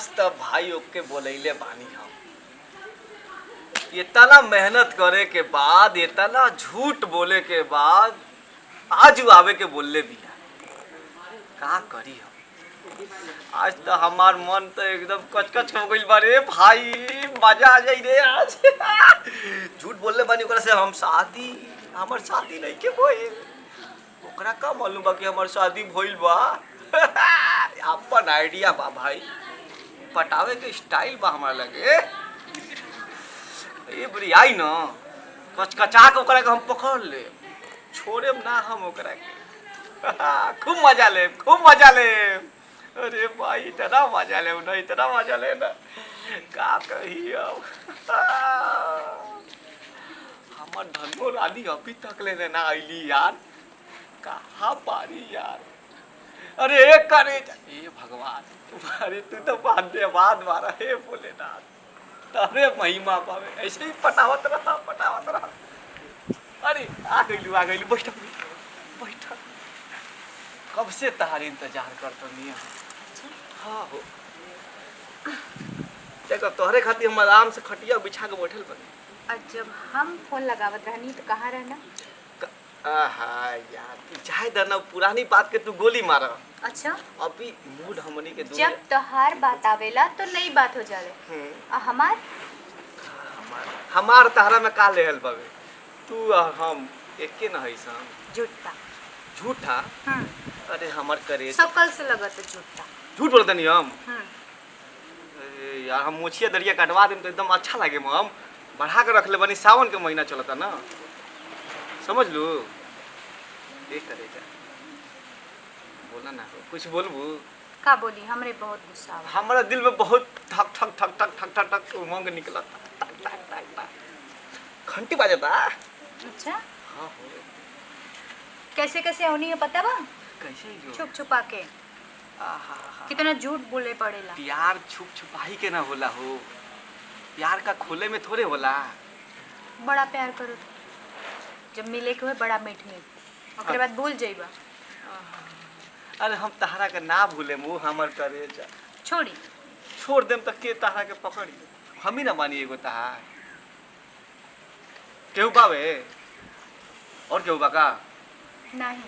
आज तक भाई ओके बोलैले बानी हम। इतना मेहनत करे के बाद, इतना झूठ बोले के बाद आज आवे के बोलले भी का करी हम। आज तो हमार मन तो एकदम कचकच हो गई बारे भाई, मजा आ जाई रे आज। झूठ बोलले बानी ओकरा से हम शादी, हमार शादी नहीं के भइल। ओकरा का मालूम बा कि हमार शादी भइल बा। अपन आइडिया बा भाई, पटावे के स्टाइल बा हमार लगे। ये बड़ी आई न कचकचा के ओकरा के हम पकड़ ले, छोड़े ना हम ओकरा के। खूब मजा ले, खूब मजा ले। अरे भाई इतना मजा ले ना, इतना मजा ले ना, का कही अब। हमार धनो रानी अभी तक लेने ना आईली यार, कहाँ पारी यार। अरे करे हे भगवान, तुम्हारे तू तो धन्यवाद मारा हे भोलेनाथ। अरे महिमा पावे, ऐसे ही पटावत रहा, पटावत रहा। अरे आ गईलू, आ गईलू, बैठ बैठ। कब से तहार इंतजार करतो नहीं। हाँ हो, देखो तोहरे खातिर हम आराम से खटिया बिछा के बैठल बनी। और जब हम फोन लगावत रहनी तो कहाँ रहना? आहा यार चाहे दरना पुरानी बात के तू गोली मारा। अच्छा अभी मूड हमनी के जब तोहार बात आवेला तो नई बात हो जाले। हमार हमार तहरा में का लेहल बावे, तू और हम एके न हई सन। झूठा झूठा? अरे हमार करे सकल से लगत है झूठा। झूठ बोलते नहीं हम। अरे यार हम मोछिया दरिया कटवा देम तो एकदम अच्छा लागे। हम बढ़ा के रख ले बनी, सावन के महीना चलता ना, समझ लू। देख करे जा बोला ना, कुछ बोलबू का बोली? हमरे बहुत गुस्सा आवा। हमारा दिल में बहुत ठक ठक ठक ठक ठक ठक ठक उमंग निकला, घंटी बजाता। अच्छा हाँ हो। कैसे कैसे होनी है पता बा? कैसे जो छुप छुपा के। कितना झूठ बोले पड़ेला। प्यार छुप छुपाई के ना होला हो, प्यार का खोले में थोड़े होला। बड़ा प्यार करो जब मिले के हुए बड़ा मीठ मीठ, ओकरे बाद भूल जाइबा। अरे हम तहरा के ना भूले, मुँह हमर करे जा। छोड़ी छोड़ देम तक के तहरा के पकड़ी, हम ही ना मानी एगो तहार। केहू बावे और केहू बाका नहीं।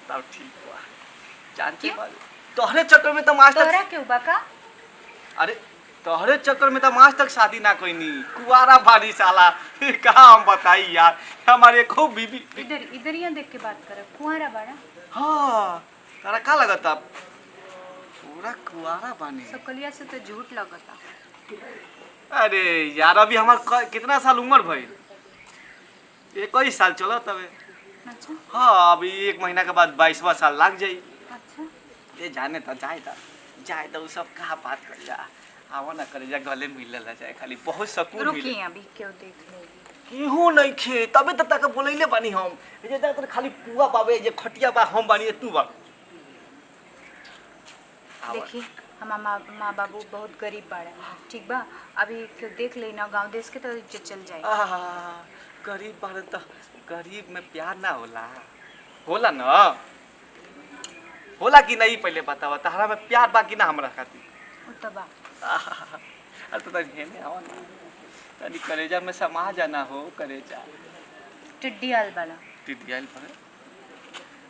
तब ठीक हुआ। जानती बात तोहरे चक्कर में तो आज तक तोरा क्यों बाका? अरे तोहरे चक्कर में तो आज तक शादी ना कोई नहीं, कुआरा भारी साला। कहाँ हम बताई यार, हमारे खूब बीबी। इधर इधर यहाँ देख के बात कर, कुंवारा बाड़ा। हाँ तारा का लगता पूरा कुआरा बानी। सकलिया से तो झूठ लगता। अरे यार अभी हमार कितना साल उम्र भइल? 21 साल चलो तबे। अच्छा हाँ अभी 1 महीना के बाद 22वां साल लग जाई। अच्छा ये जाने तो जाए तो सब कहा बात कर जा, आवा ना करे जा, गले मिल जाए खाली, बहुत सकून मिले। रुकी अभी क्यों देख लेगी? केहू नहीं खे तबे तो तक बोलैले बानी हम। जे जा खाली पुआ बाबे, जे खटिया बा हम बानी, तू बा। देखी हमार माँ बाबू बहुत गरीब बाड़ा, ठीक बा? अभी क्यों देख लेना गांव देश के तो इज्जत चल जाए। गरीब बाड़न तो गरीब में प्यार ना होला, होला ना? होला कि नहीं पहले बतावा, तहरा में प्यार बा कि ना हमरा खातिर? उतबा अरे तो हेने आवा ना, तनी कलेजा में समा जाना हो कलेजा। टिड्डी आल वाला। टिड्डी आल पर?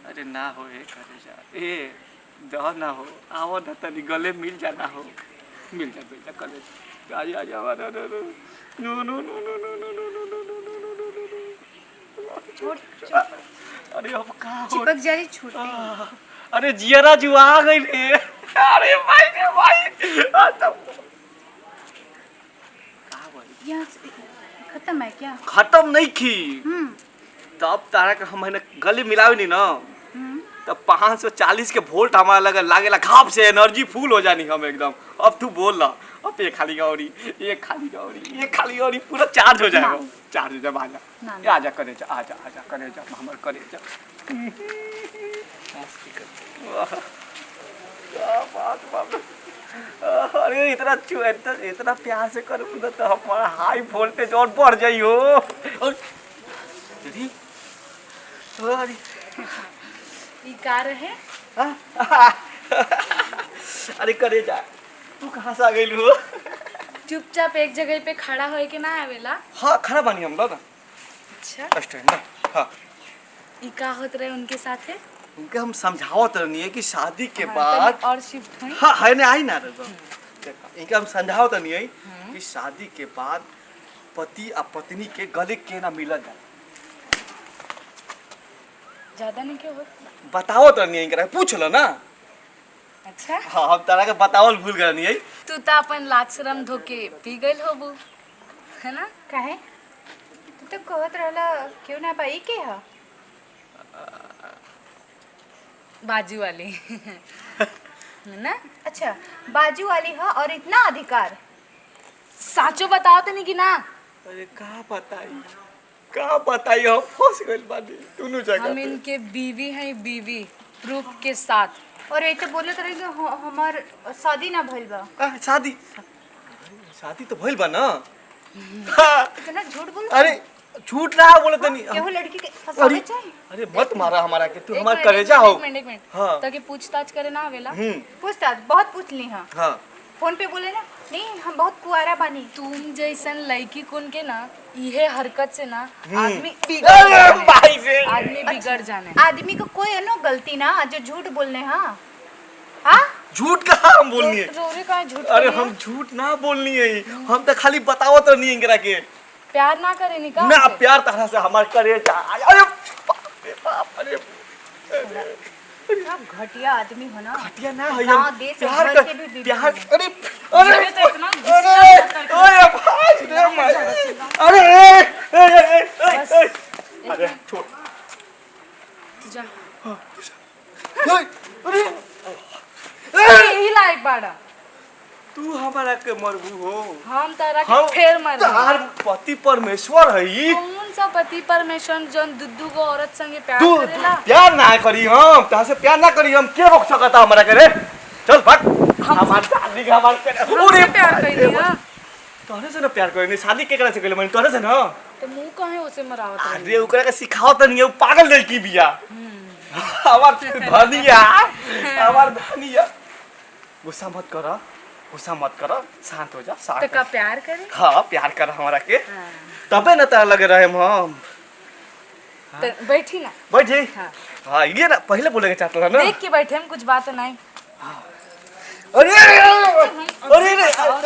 अरे ना हो ए कलेजा, ए दह ना हो, आओ ना तनी गले मिल जाना हो, मिल जा कलेजा। आजा आजा no no no no no no no no no no no. अरे अब का हो? चिपक जा रही छूटी। अरे जियरा जुआ गई रे। अरे भाई रे भाई यहाँ खत्म है क्या? खत्म नहीं की। तब तारा के हम गले मिलावे नहीं ना, तब 540 के वोल्ट हमारा लगा लागेला, घाप से एनर्जी फुल हो जानी हम एकदम। अब तू बोल रहा, अब ये खाली गौरी, ये खाली गौरी, ये खाली गौरी, पूरा चार्ज हो जाएगा। चार्ज हो जाए, आजा आजा करे जा, आजा आजा करे जा, हमर करे जा। अरे इतना प्यार से करूँ तो हमारा हाई वोल्टेज और बढ़ जाई हो। ये कार है? अरे करे जा, तू कहाँ से आ गई हो? चुपचाप एक जगह पे खड़ा होए के ना आवेला। हाँ खड़ा बानी हम ना अच्छा स्टैंड ना। हाँ ई का होत रहे उनके साथे? उनके हम समझावत रहनी है कि शादी के हाँ, बाद तनी और शिफ्ट हुई। हाँ है ना आई ना रे इनके हम समझावत रहनी है कि शादी के बाद पति और पत्नी के गले के ना मिलल जाए। ज्यादा नहीं क्यों होत? बताओ तो नहीं इनकरा पूछ लो ना। अच्छा हाँ हम तारा के बतावल भूल गए नहीं है। तू तो अपन लाज शरम धोके पी गइल होबू है ना? काहे तू तो कहत रहला क्यों ना पाई के ह बाजू वाली है ना? अच्छा बाजू वाली ह और इतना अधिकार। साचो बताओ तो नहीं कि ना अरे का बताई हम फंस गइल बानी दोनों जगह हम पे। इनके बीवी हैं, बीवी प्रूफ के साथ। और ये तो बोलत रहे कि हमार शादी ना भइल बा। शादी तो भइल बा ना। हाँ, इतना झूठ बोल। अरे झूठ रहा बोले तो नहीं। केहू लड़की के फसावे अरे चाहे। अरे मत मारा हमारा के तू एक हमार मिनट, कलेजा एक हो। मिनट, एक मिनट हाँ। ताकि पूछताछ करे ना आवेला। पूछताछ बहुत पूछ ली हाँ। हाँ फोन पे बोले ना नहीं हम बहुत कुआरा बानी। तुम जैसन लड़की कुन के ना इहे हरकत से ना आदमी अरे बिगड़ भाई रे। आदमी बिगड़ जाने। आदमी को कोई नो गलती ना जो झूठ बोलने हाँ। हाँ झूठ कहाँ हम बोलनी है? रोरे का झूठ अरे बोली है? हम झूठ ना बोलनी है। हम तो खाली बतावत रहनी इनकरा के प्यार ना करे निका ना प्यार तरह से हमार कलेजा। अरे बाप रे बाप। अरे आप घटिया आदमी हो ना। घटिया ना है गाँव हम देश प्यार भर कर के भी बीवी प्यार हैं। अरे अरे मुझे तो इतना गुस्सा अरे आता है। अरे भाई रे भाई अरे अरे छोड़ जा अरे यही लायक बाड़ा तू हमारा के मरबू हो। हम तारा के हम फेर मर तार पति परमेश्वर है। कौन सा पति परमेश्वर जन दुद्दू को औरत संगे प्यार तू करेला? प्यार ना करी हम तहाँ से प्यार ना करी हम के रोक सकता हमारा करे। चल भाग हमार शादी का हमार हमसे प्यार कइली हां तोहरे से ना प्यार करी शादी केकरा से कइले मैंने तोहरे से ना। तो मुंह कहे उसे मरावत रही? अरे ओकरा के सिखाओ त नहीं है पागल लड़की बिया। हमार धनिया हमार धनिया। गुस्सा मत कर शांत हो जा शांत तो का प्यार करे? हाँ प्यार कर हमारा के हाँ। तबे ना तार लगे रहे हम। तो बैठी ना बैठ जाई। हाँ। हाँ ये ना पहले बोलेंगे चाहता था ना। देख के बैठे हम कुछ बात नहीं। अरे अरे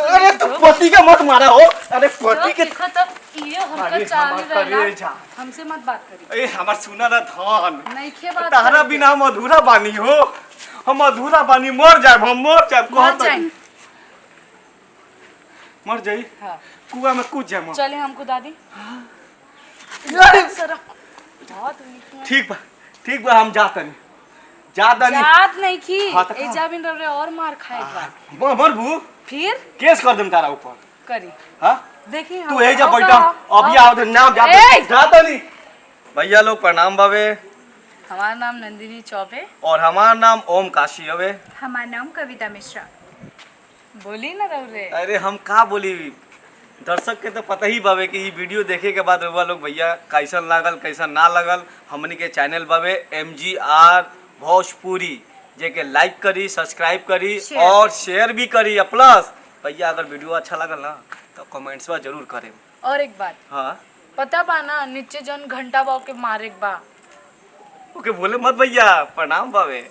अरे तू पति का मत मारा हो। अरे पति के देखो तो ये अरे हरकत चालू हमार कलेजा। रहेला। हमसे मत बात करी। ए हमार सुना ना धन नहीं खे बात तारा करी। बिना हम अधूरा बानी हो। हम अधूरा बानी मर जाए मर जाए। मर जाई हाँ कुआं में कूद जाए। चले हमको दादी शर्म बहुत ठीक बा हम जातनी याद नहीं की हाँ, तो एजा बिन रवरे और मार खाएगा मरबू फिर केस कर देम तारा ऊपर। करी हाँ देखी तू यही जब बैठा अभी आओ तो नाम जाता नहीं। भैया लोग प्रणाम बाबे। हमारा नाम नंदिनी चौबे और हमारा नाम ओम काशी हवे। हमारा नाम कविता मिश्रा। बोली ना रवरे। अरे अरे हम का बोली दर्शक के तो पता ही बावे कि ये वीडियो देखे के बाद रउआ लोग भैया कैसन लागल कैसन ना लगल। हमनी के चैनल बावे MGR भोजपुरी जेके लाइक करी सब्सक्राइब करी शेयर और शेयर भी करी। प्लस भैया अगर वीडियो अच्छा लगल ना तो कमेंट्स में जरूर करें। और एक बात हाँ पता बा ना नीचे जन घंटा बाव के मारे बा। ओके बोले मत भैया प्रणाम बावे।